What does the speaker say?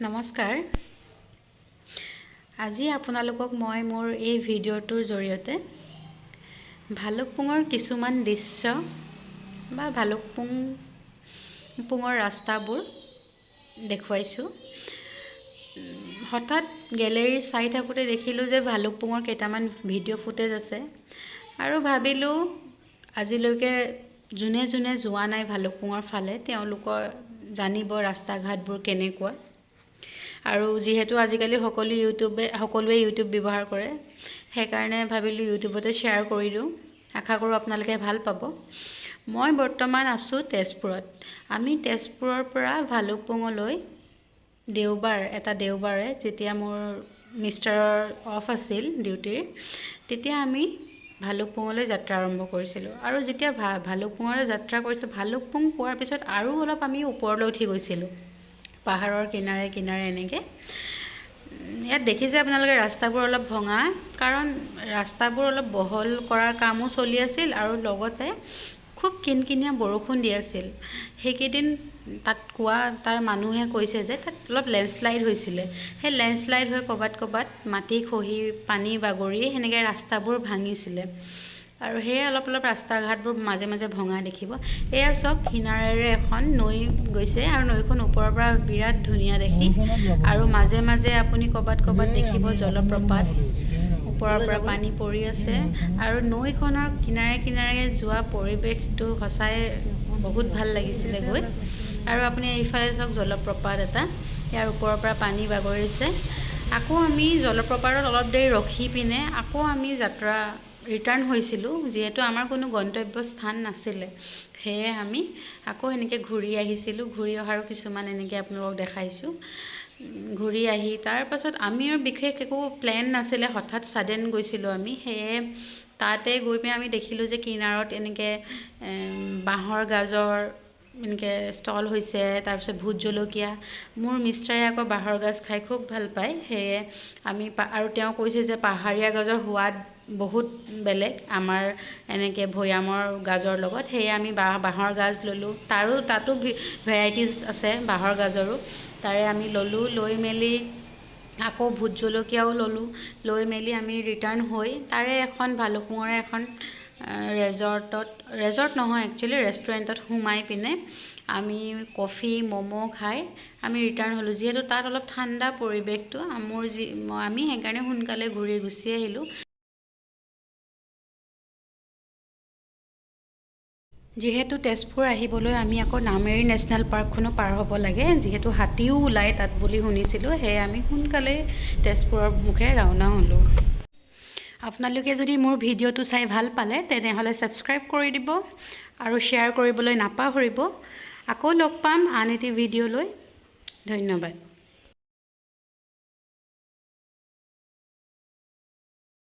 নমস্কাৰ। আজি আপোনালোকক মই মোৰ এই ভিডিঅ'টোৰ জৰিয়তে ভালুকপুঙৰ কিছুমান দৃশ্য বা ভালুকপুঙৰ ৰাস্তাবোৰ দেখুৱাইছোঁ। হঠাৎ গেলেৰী চাই থাকোঁতে দেখিলোঁ যে ভালুকপুঙৰ কেইটামান ভিডিঅ' ফুটেজ আছে আৰু ভাবিলোঁ আজিলৈকে যোনে যোৱা নাই ভালুকপুঙৰ ফালে তেওঁলোকৰ জানিব ৰাস্তা ঘাটবোৰ কেনেকুৱা। আৰু যেহেতু আজিকালি সকলোৱে ইউটিউব ব্যৱহাৰ কৰে, সেইকাৰণে ভাবিলোঁ ইউটিউবতে শ্বেয়াৰ কৰি দিওঁ। আশা কৰোঁ আপোনালোকে ভাল পাব। মই বৰ্তমান আছোঁ তেজপুৰত। আমি তেজপুৰৰ পৰা ভালুকপুঙলৈ দেওবাৰে যেতিয়া মোৰ মিষ্টাৰৰ অফ আছিল ডিউটিৰ, তেতিয়া আমি ভালুকপুঙলৈ যাত্ৰা আৰম্ভ কৰিছিলোঁ। আৰু যেতিয়া ভালুকপুঙলৈ যাত্ৰা কৰিছিলোঁ, ভালুকপুং পোৱাৰ পিছত আৰু অলপ আমি ওপৰলৈ উঠি গৈছিলোঁ, পাহাৰৰ কিনাৰে কিনাৰে এনেকৈ। ইয়াত দেখিছে আপোনালোকে ৰাস্তাবোৰ অলপ ভঙা, কাৰণ ৰাস্তাবোৰ অলপ বহল কৰাৰ কামো চলি আছিল আৰু লগতে খুব কিনকিনীয়া বৰষুণ দি আছিল। সেইকেইদিন তাৰ মানুহে কৈছে যে তাত অলপ লেণ্ডশ্লাইড হৈছিলে। সেই লেণ্ডশ্লাইড হৈ ক'ৰবাত মাটি খহি পানী বাগৰি সেনেকৈ ৰাস্তাবোৰ ভাঙিছিলে। আৰু সেয়ে অলপ ৰাস্তা ঘাটবোৰ মাজে মাজে ভঙা দেখিব। এয়া চাওক, কিনাৰেৰে এখন নৈ গৈছে আৰু নৈখন ওপৰৰ পৰা বিৰাট ধুনীয়া দেখি। আৰু মাজে মাজে আপুনি ক'ৰবাত দেখিব জলপ্ৰপাত, ওপৰৰ পৰা পানী পৰি আছে। আৰু নৈখনৰ কিনাৰে কিনাৰে যোৱা পৰিৱেশটো সঁচাই বহুত ভাল লাগিছিলে গৈ। আৰু আপুনি এইফালে চাওক জলপ্ৰপাত এটা, ইয়াৰ ওপৰৰ পৰা পানী বাগৰিছে। আকৌ আমি জলপ্ৰপাতত অলপ দেৰি ৰখি পিনে আকৌ আমি ৰিটাৰ্ণ হৈছিলোঁ। যিহেতু আমাৰ কোনো গন্তব্য স্থান নাছিলে, সেয়ে আমি আকৌ এনেকৈ ঘূৰি আহিছিলোঁ। ঘূৰি অহাৰো কিছুমান এনেকৈ আপোনালোকক দেখাইছোঁ। ঘূৰি আহি তাৰপাছত আমি আৰু বিশেষ একো প্লেন নাছিলে, হঠাৎ ছাডেন গৈছিলোঁ আমি। সেয়ে তাতে গৈ পিনে আমি দেখিলোঁ যে কিনাৰত এনেকৈ বাঁহৰ গাজৰ এনেকৈ ষ্টল হৈছে, তাৰপিছত ভোট জলকীয়া। মোৰ মিষ্টাৰে আকৌ বাঁহৰ গাজ খাই খুব ভাল পায়, সেয়ে আমি আৰু তেওঁ কৈছে যে পাহাৰীয়া গাজৰ সোৱাদ বহুত বেলেগ আমাৰ এনেকৈ ভৈয়ামৰ গাজৰ লগত। সেয়ে আমি বাঁহৰ গাজ ল'লোঁ। তাতো ভেৰাইটিজ আছে বাঁহৰ গাজৰো। তাৰে আমি ল'লোঁ, লৈ মেলি আকৌ ভোট জলকীয়াও ল'লোঁ। লৈ মেলি আমি ৰিটাৰ্ণ হৈ তাৰে এখন ভালুকপুঙৰে এখন ৰেজৰ্ট নহয় একচুৱেলি, ৰেষ্টুৰেণ্টত সোমাই পিনে আমি কফি ম'ম' খাই আমি ৰিটাৰ্ণ হ'লোঁ। যিহেতু তাত অলপ ঠাণ্ডা পৰিৱেশটো আমি সেইকাৰণে সোনকালে ঘূৰি গুচি আহিলোঁ। যিহেতু তেজপুৰ আহিবলৈ আমি আকৌ নামেৰি নেশ্যনেল পাৰ্কখনো পাৰ হ'ব লাগে, যিহেতু হাতীও ওলায় তাত বুলি শুনিছিলোঁ। সেয়ে আমি সোনকালে তেজপুৰৰ মুখে ৰাওনা হ'লোঁ। আপোনালোকে যদি মোৰ ভিডিঅ'টো চাই ভাল পালে তেনেহ'লে ছাবস্ক্ৰাইব কৰি দিব আৰু শ্বেয়াৰ কৰিবলৈ নাপাহৰিব। আকৌ লগ পাম আন এটি ভিডিঅ'লৈ। ধন্যবাদ।